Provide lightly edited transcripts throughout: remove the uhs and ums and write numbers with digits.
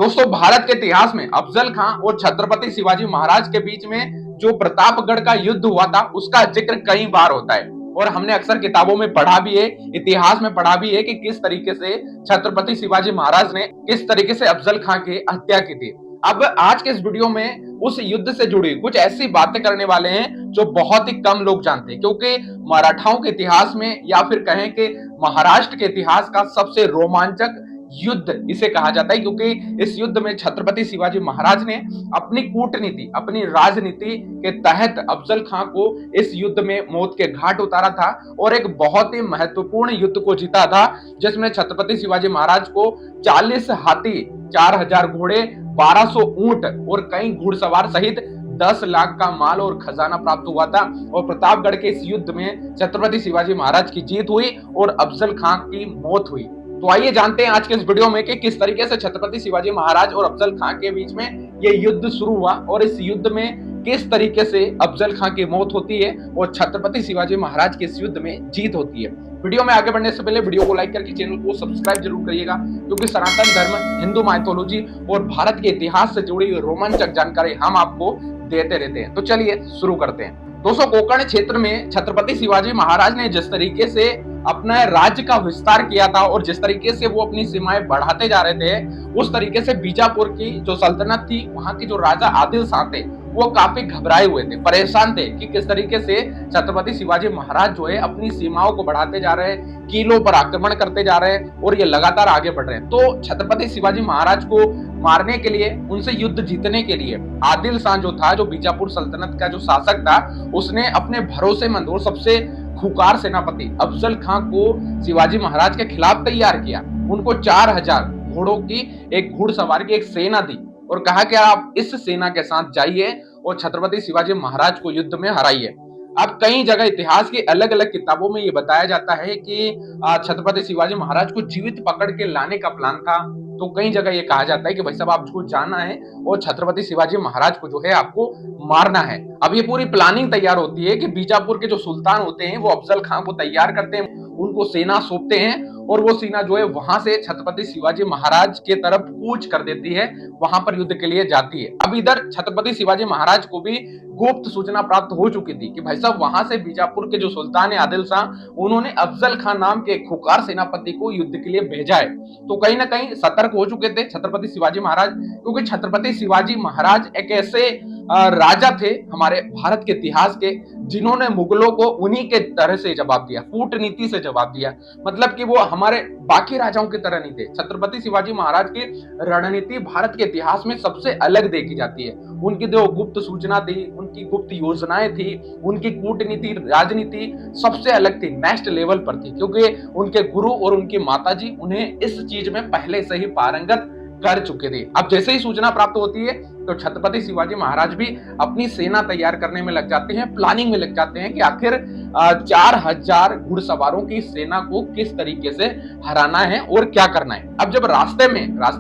दोस्तों, भारत के इतिहास में अफजल खां और छत्रपति शिवाजी महाराज के बीच में जो प्रतापगढ़ का युद्ध हुआ था उसका जिक्र कई बार होता है और हमने अक्सर किताबों में पढ़ा भी है, इतिहास में पढ़ा भी है कि किस तरीके से छत्रपति शिवाजी महाराज ने किस तरीके से अफजल खां की हत्या की थी। अब आज के इस वीडियो में उस युद्ध से जुड़ी कुछ ऐसी बातें करने वाले हैं जो बहुत ही कम लोग जानते हैं, क्योंकि मराठाओं के इतिहास में या फिर कहें कि महाराष्ट्र के इतिहास का सबसे रोमांचक युद्ध इसे कहा जाता है, क्योंकि इस युद्ध में छत्रपति शिवाजी महाराज ने अपनी कूटनीति, अपनी राजनीति के तहत अफजल खां को इस युद्ध में मौत के घाट उतारा था और एक बहुत ही महत्वपूर्ण युद्ध को जीता था, जिसमें छत्रपति शिवाजी महाराज को 40 हाथी, 4000 घोड़े, 1200 ऊंट और कई घुड़सवार सहित 10 लाख का माल और खजाना प्राप्त हुआ था। और प्रतापगढ़ के इस युद्ध में छत्रपति शिवाजी महाराज की जीत हुई और अफजल खां की मौत हुई। तो आइए जानते हैं आज के इस वीडियो में कि किस तरीके से छत्रपति शिवाजी महाराज और अफजल खां के बीच में ये युद्ध शुरू हुआ और इस युद्ध में किस तरीके से अफजल खां की मौत होती है और छत्रपति शिवाजी महाराज के इस युद्ध में जीत होती है। वीडियो में आगे बढ़ने से पहले वीडियो को लाइक करके चैनल को सब्सक्राइब जरूर करिएगा, क्योंकि सनातन धर्म, हिंदू माइथोलॉजी और भारत के इतिहास से जुड़ी रोमांचक जानकारी हम आपको देते रहते हैं। तो चलिए शुरू करते हैं। दोस्तों, कोंकण क्षेत्र में छत्रपति शिवाजी महाराज ने जिस तरीके से अपने राज्य का विस्तार किया था और जिस तरीके से वो अपनी सीमाएं बढ़ाते जा रहे थे, उस तरीके से बीजापुर की जो सल्तनत थी, वहां के जो राजा आदिल शाह थे, वो काफी घबराए हुए थे, परेशान थे कि किस तरीके से छत्रपति शिवाजी महाराज जो है अपनी सीमाओं को बढ़ाते जा रहे हैं, किलों पर आक्रमण करते जा रहे हैं और ये लगातार आगे बढ़ रहे हैं। तो छत्रपति शिवाजी महाराज को मारने के लिए, उनसे युद्ध जीतने के लिए आदिल शाह जो था, जो बीजापुर सल्तनत का जो शासक था, उसने अपने भरोसेमंद और सबसे खूंखार सेनापति अफजल खां को शिवाजी महाराज के खिलाफ तैयार किया। उनको 4000 घोड़ों की एक घुड़सवार की एक सेना दी और कहा कि आप इस सेना के साथ जाइए और छत्रपति शिवाजी महाराज को युद्ध में हराइए। अब कई जगह इतिहास की अलग अलग किताबों में ये बताया जाता है कि छत्रपति शिवाजी महाराज को जीवित पकड़ के लाने का प्लान था। तो कई जगह ये कहा जाता है कि भाई साहब, आपको जाना है और छत्रपति शिवाजी महाराज को जो है आपको मारना है। अब ये पूरी प्लानिंग तैयार होती है कि बीजापुर के जो सुल्तान होते हैं वो अफजल खां को तैयार करते हैं, उनको सेना सौंपते हैं और वो सेना जो है वहां से छत्रपति शिवाजी महाराज के तरफ कूच कर देती है, वहां पर युद्ध के लिए जाती है। अब इधर छत्रपति शिवाजी महाराज को भी गुप्त सूचना प्राप्त हो चुकी थी कि भाई साहब, वहां से बीजापुर के जो सुल्तान है आदिल शाह, उन्होंने अफजल खां नाम के खुकार सेनापति को युद्ध के लिए भेजा है। तो कहीं ना कहीं सतर्क हो चुके थे छत्रपति शिवाजी महाराज, क्योंकि छत्रपति शिवाजी महाराज एक ऐसे राजा थे हमारे भारत के इतिहास के, जिन्होंने मुगलों को उन्हीं के तरह से जवाब दिया, कूटनीति से जवाब दिया। मतलब कि वो हमारे बाकी राजाओं की तरह नहीं थे। छत्रपति शिवाजी महाराज की रणनीति भारत के इतिहास में सबसे अलग देखी जाती है। उनकी जो गुप्त सूचना थी, उनकी गुप्त योजनाएं थी, उनकी कूटनीति, राजनीति सबसे अलग थी, नेक्स्ट लेवल पर थी, क्योंकि उनके गुरु और उनकी माताजी उन्हें इस चीज में पहले से ही पारंगत कर चुके थे। अब जैसे ही सूचना प्राप्त होती है तो छत्रपति शिवाजी महाराज भी अपनी सेना तैयार करने में लग जाते हैं, प्लानिंग में लग जाते हैं कि आखिर 4000 घुड़सवारों की सेना को किस तरीके से हराना है और क्या करना है। अब जब रास्ते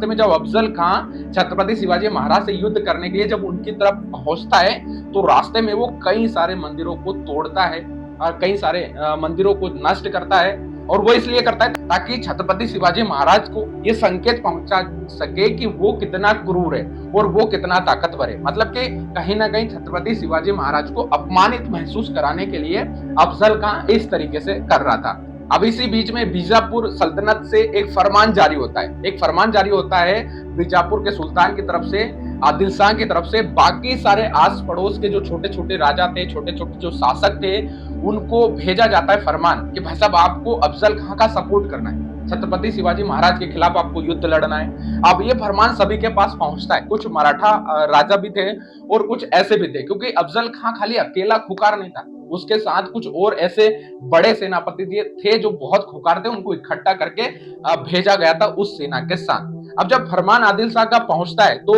में जब अफजल खां छत्रपति शिवाजी महाराज से युद्ध करने के लिए जब उनकी तरफ पहुंचता है, तो रास्ते में वो कई सारे मंदिरों को तोड़ता है और कई सारे मंदिरों को नष्ट करता है। और वो इसलिए करता है ताकि छत्रपति शिवाजी महाराज को ये संकेत पहुंचा सके कि वो कितना क्रूर है और वो कितना ताकतवर है। मतलब कि कहीं ना कहीं छत्रपति शिवाजी महाराज को अपमानित महसूस कराने के लिए अफजल खां इस तरीके से कर रहा था। अब इसी बीच में बीजापुर सल्तनत से एक फरमान जारी होता है बीजापुर के सुल्तान की तरफ से, आदिल शाह की तरफ से, बाकी सारे आस पड़ोस के जो छोटे छोटे राजा थे, छोटे छोटे जो शासक थे, उनको भेजा जाता है फरमान कि भाई साहब, आपको अफजल खां का सपोर्ट करना है, छत्रपति शिवाजी महाराज के खिलाफ आपको युद्ध लड़ना है। अब ये फरमान सभी के पास पहुंचता है। कुछ मराठा राजा भी थे और कुछ ऐसे भी थे, क्योंकि अफजल खां खाली अकेला खुकार नहीं था, उसके साथ कुछ और ऐसे बड़े सेनापति थे जो बहुत खुकार थे, उनको इकट्ठा करके भेजा गया था उस सेना के साथ। अब जब फरमान आदिल शाह का पहुंचता है तो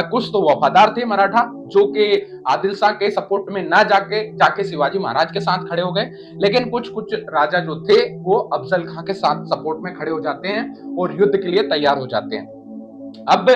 कुछ तो वफादार थे मराठा, जो कि आदिल शाह के सपोर्ट में ना जाके शिवाजी महाराज के साथ खड़े हो गए, लेकिन कुछ राजा जो थे वो अफजल खां के साथ सपोर्ट में खड़े हो जाते हैं और युद्ध के लिए तैयार हो जाते हैं। अब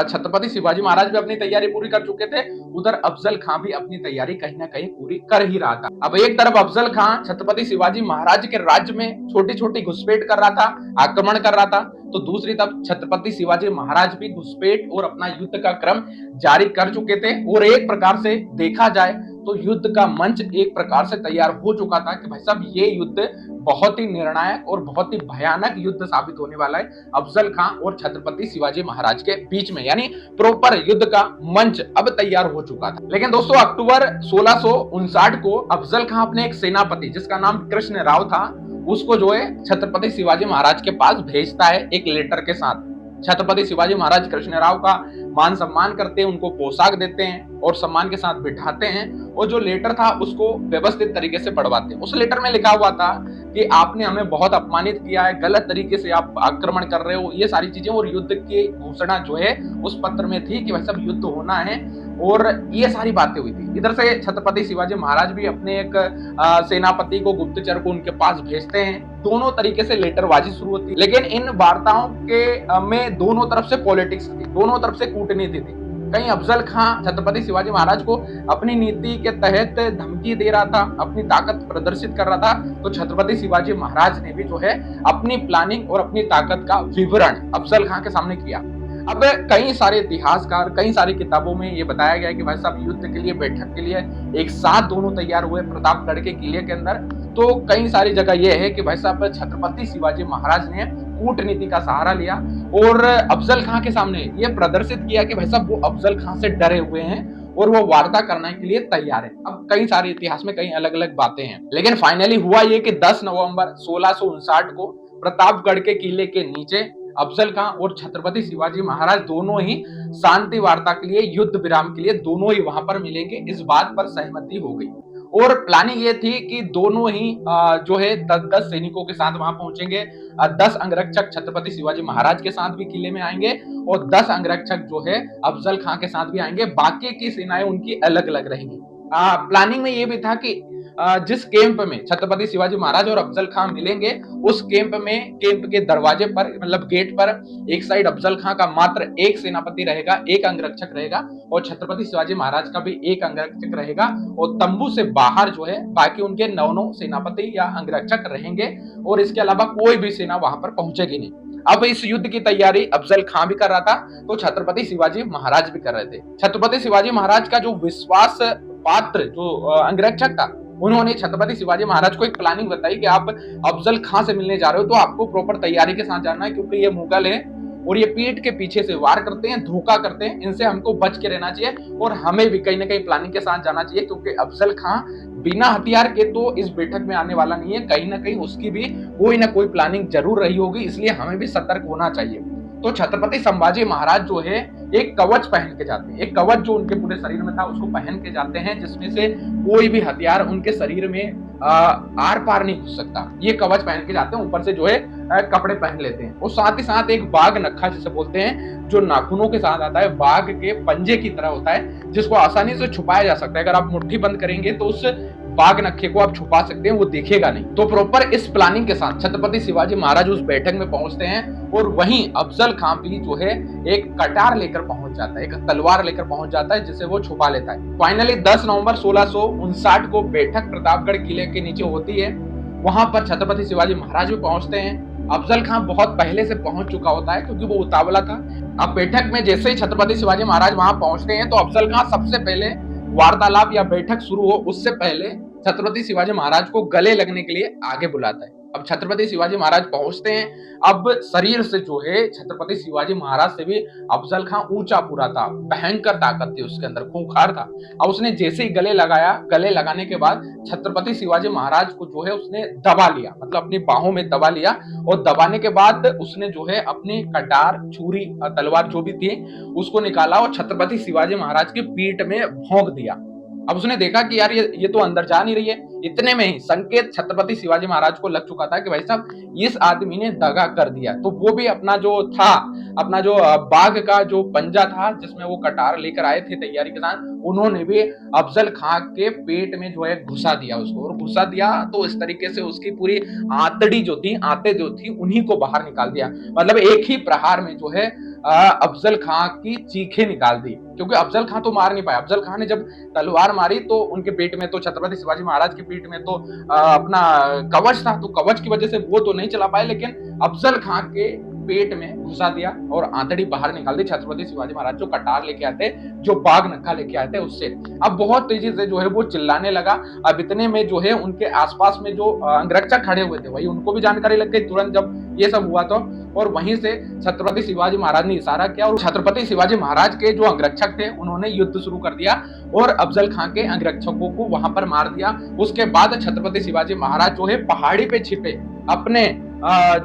छत्रपति शिवाजी महाराज भी अपनी तैयारी पूरी कर चुके थे, उधर अफजल खां भी अपनी तैयारी कहीं ना कहीं पूरी कर ही रहा था। अब एक तरफ अफजल खां छत्रपति शिवाजी महाराज के राज्य में छोटी छोटी घुसपैठ कर रहा था, आक्रमण कर रहा था, तो दूसरी तरफ छत्रपति शिवाजी महाराज भी घुसपैठ और अपना युद्ध का क्रम जारी कर चुके थे। और एक प्रकार से देखा जाए तो युद्ध का मंच एक प्रकार से तैयार हो चुका था कि भाई साहब ये युद्ध बहुत ही निर्णायक और बहुत ही भयानक युद्ध साबित होने वाला है अफजल खां और छत्रपति शिवाजी महाराज के बीच में, यानी प्रॉपर युद्ध का मंच अब तैयार हो चुका था। लेकिन दोस्तों अक्टूबर 1659 को अफजल खां अपने एक सेनापति जिसका नाम कृष्ण राव था उसको जो है छत्रपति शिवाजी महाराज के पास भेजता है एक लेटर के साथ। छत्रपति शिवाजी महाराज कृष्ण राव का मान सम्मान करते हैं, उनको पोशाक देते हैं और सम्मान के साथ बिठाते हैं और जो लेटर था उसको व्यवस्थित तरीके से पढ़वाते हैं। उस लेटर में लिखा हुआ था कि आपने हमें बहुत अपमानित किया है, गलत तरीके से आप आक्रमण कर रहे हो, ये सारी चीजें। और युद्ध की घोषणा जो है उस पत्र में थी कि भाई सब युद्ध होना है और ये सारी बातें हुई थी। इधर से छत्रपति शिवाजी महाराज भी अपने एक सेनापति को, गुप्तचर को उनके पास भेजते हैं। दोनों तरीके से लेटरबाजी शुरू होती है, लेकिन इन वार्ताओं के में दोनों तरफ से पॉलिटिक्स थी, दोनों तरफ से कूटनीति थी। कहीं अफजल खां छत्रपति शिवाजी महाराज को अपनी नीति के तहत धमकी दे रहा था, अपनी ताकत प्रदर्शित कर रहा था, तो छत्रपति शिवाजी महाराज ने भी जो है अपनी प्लानिंग और अपनी ताकत का विवरण अफजल खां के सामने किया। अब कई सारे इतिहासकार, कई सारी किताबों में ये बताया गया कि भाई साहब युद्ध के लिए, बैठक के लिए एक साथ दोनों तैयार हुए प्रतापगढ़ के किले के अंदर। तो कई सारी जगह ये है कि भाई साहब छत्रपति शिवाजी महाराज ने कूटनीति का सहारा लिया और अफजल खां के सामने ये प्रदर्शित किया कि भाई साहब वो अफजल खां से डरे हुए हैं और वो वार्ता करने के लिए तैयार है। अब कई सारे इतिहास में कई अलग अलग बातें हैं, लेकिन फाइनली हुआ ये कि 10 नवंबर 1659 को प्रतापगढ़ के किले के नीचे अफजल खां और छत्रपति शिवाजी महाराज दोनों ही शांति वार्ता के लिए, युद्ध विराम के लिए दोनों ही वहां पर मिलेंगे, इस बात पर सहमति हो गई। और प्लानिंग ये थी कि दोनों ही जो है 10-10 सैनिकों के साथ वहां पहुंचेंगे। 10 अंगरक्षक छत्रपति शिवाजी महाराज के साथ भी किले में आएंगे और 10 अंगरक्षक जो है अफजल खां के साथ भी आएंगे। बाकी की सेनाएं उनकी अलग अलग रहेंगी। प्लानिंग में ये भी था कि जिस कैंप में छत्रपति शिवाजी महाराज और अफजल खां मिलेंगे उस कैंप में, कैंप के दरवाजे पर मतलब गेट पर एक साइड अफजल खां का मात्र एक सेनापति रहेगा, एक अंगरक्षक रहेगा, और छत्रपति शिवाजी महाराज का भी एक अंगरक्षक रहेगा। और तंबू से बाहर जो है बाकी उनके 9 सेनापति या अंगरक्षक रहेंगे और इसके अलावा कोई भी सेना वहां पर पहुंचेगी नहीं। अब इस युद्ध की तैयारी अफजल खां भी कर रहा था तो छत्रपति शिवाजी महाराज भी कर रहे थे। छत्रपति शिवाजी महाराज का जो विश्वास पात्र जो अंगरक्षक था, उन्होंने छत्रपति शिवाजी महाराज को एक प्लानिंग बताई कि आप अफजल खां से मिलने जा रहे हो तो आपको प्रॉपर तैयारी के साथ जाना है, क्योंकि ये मुगल है और ये पीठ के पीछे से वार करते हैं, धोखा करते हैं, इनसे हमको बच के रहना चाहिए और हमें भी कहीं ना कहीं प्लानिंग के साथ जाना चाहिए, क्योंकि अफजल खां बिना हथियार के तो इस बैठक में आने वाला नहीं है। कहीं ना कहीं उसकी भी कोई ना कोई प्लानिंग जरूर रही होगी, इसलिए हमें भी सतर्क होना चाहिए। तो छत्रपति संभाजी महाराज जो है एक कवच पहन के जाते हैं, एक कवच जो उनके पूरे शरीर में था उसको पहन के जाते हैं, जिसमें से कोई भी हथियार उनके शरीर में आर पार नहीं घुस सकता। ये कवच पहन के जाते हैं, ऊपर से जो है कपड़े पहन लेते हैं और साथ ही साथ एक बाघ नक्खा जिसे बोलते हैं, जो नाखूनों के साथ आता है, बाघ के पंजे की तरह होता है, जिसको आसानी से छुपाया जा सकता है। अगर आप मुट्ठी बंद करेंगे तो उस बाघ नक्खे को आप छुपा सकते हैं, वो दिखेगा नहीं। तो प्रॉपर इस प्लानिंग के साथ छत्रपति शिवाजी महाराज उस बैठक में पहुंचते हैं और वहीं अफजल खां भी जो है एक कटार लेकर पहुंच जाता है, एक तलवार लेकर पहुंच जाता है, जिसे वो छुपा लेता है। फाइनली 10 नवंबर 1659 को बैठक प्रतापगढ़ किले के नीचे होती है। वहां पर छत्रपति शिवाजी महाराज भी पहुंचते हैं। अफजल खां बहुत पहले से पहुंच चुका होता है क्योंकि वो उतावला था। अब बैठक में जैसे ही छत्रपति शिवाजी महाराज वहां पहुंचते हैं तो अफजल खां सबसे पहले वार्तालाप या बैठक शुरू हो उससे पहले छत्रपति शिवाजी महाराज को गले लगने के लिए आगे बुलाता है। अब छत्रपति शिवाजी महाराज पहुंचते हैं। अब शरीर से जो है छत्रपति शिवाजी महाराज से भी अफजल खां ऊंचा पूरा था, भयंकर ताकत थी उसके अंदर, खूंखार था। अब उसने जैसे ही गले लगाया, गले लगाने के बाद छत्रपति शिवाजी महाराज को जो है उसने दबा लिया, मतलब अपनी बाहों में दबा लिया और दबाने के बाद उसने जो है अपनी कटार, छुरी, तलवार जो भी थी उसको निकाला और छत्रपति शिवाजी महाराज की पीठ में भोंक दिया। अब उसने देखा कि यार ये तो अंदर जा नहीं रही है। इतने में ही संकेत छत्रपति शिवाजी महाराज को लग चुका था कि भाई साहब इस आदमी ने दगा कर दिया। तो वो भी अपना जो था, अपना जो बाघ का जो पंजा था जिसमें वो कटार लेकर आए थे तैयारी के साथ, उन्होंने भी अफजल खां के पेट में जो है घुसा दिया उसको, और घुसा दिया तो इस तरीके से उसकी पूरी आंतड़ी जो थी, आंतें जो थी, उन्हीं को बाहर निकाल दिया। मतलब एक ही प्रहार में जो है अफजल खां की चीखें निकाल दी, क्योंकि अफजल खां तो मार नहीं पाया। अफजल खां ने जब तलवार मारी तो उनके पेट में तो, छत्रपति शिवाजी महाराज के पेट में तो अपना कवच था, तो कवच की वजह से वो तो नहीं चला पाए, लेकिन अफजल खां के पेट में घुसा दिया और आंतड़ी बाहर निकाल दी। छत्रपति शिवाजी महाराज जो कटार लेके आते, जो बाघ नक्का लेके आते उससे, अब बहुत तेजी से जो है वो चिल्लाने लगा। अब इतने में जो है उनके आसपास में जो अंगरक्षक खड़े हुए थे, वही उनको भी जानकारी लग गई तुरंत जब ये सब हुआ तो, और वहीं से छत्रपति शिवाजी महाराज ने इशारा किया और छत्रपति शिवाजी महाराज के जो अंगरक्षक थे उन्होंने युद्ध शुरू कर दिया और अफजल खां के अंगरक्षकों को वहां पर मार दिया। उसके बाद छत्रपति शिवाजी महाराज जो है पहाड़ी पे छिपे अपने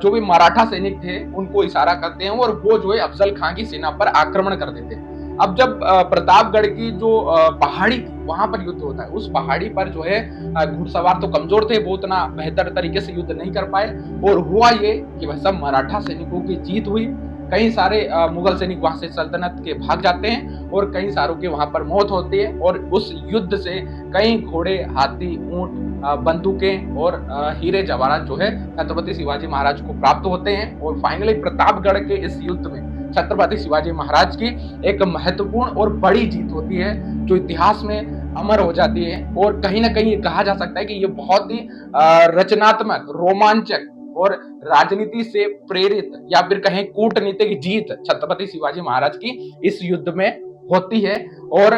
जो भी मराठा सैनिक थे उनको इशारा करते हैं और वो जो है अफजल खां की सेना पर आक्रमण कर देते हैं। अब जब प्रतापगढ़ की जो पहाड़ी थी वहां पर युद्ध होता है, उस पहाड़ी पर जो है घुड़सवार तो कमजोर थे, वो उतना बेहतर तरीके से युद्ध नहीं कर पाए और हुआ ये कि वह सब मराठा सैनिकों की जीत हुई। कई सारे मुगल सैनिक वहां से सल्तनत के भाग जाते हैं और कई सारों की वहां पर मौत होती है और उस युद्ध से कई घोड़े, हाथी, ऊंट, बंदूकें और हीरे जवाहरात जो है छत्रपति शिवाजी महाराज को प्राप्त होते हैं और फाइनली प्रतापगढ़ के इस युद्ध में छत्रपति शिवाजी महाराज की एक महत्वपूर्ण और बड़ी जीत होती है जो इतिहास में अमर हो जाती है। और कहीं ना कहीं कहा जा सकता है कि ये बहुत ही रचनात्मक, रोमांचक और राजनीति से प्रेरित या फिर कहें कूटनीतिक जीत छत्रपति शिवाजी महाराज की इस युद्ध में होती है और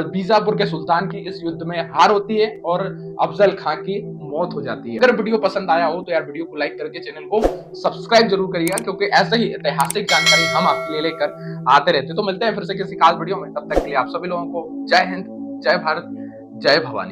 बीजापुर के सुल्तान की इस युद्ध में हार होती है और अफजल खां की मौत हो जाती है। अगर वीडियो पसंद आया हो तो यार वीडियो को लाइक करके चैनल को सब्सक्राइब जरूर करिएगा, क्योंकि ऐसे ही ऐतिहासिक जानकारी हम आपके लिए लेकर आते रहते हैं। तो मिलते हैं फिर से किसी खास वीडियो में, तब तक के लिए आप सभी लोगों को जय हिंद, जय भारत, जय भवानी।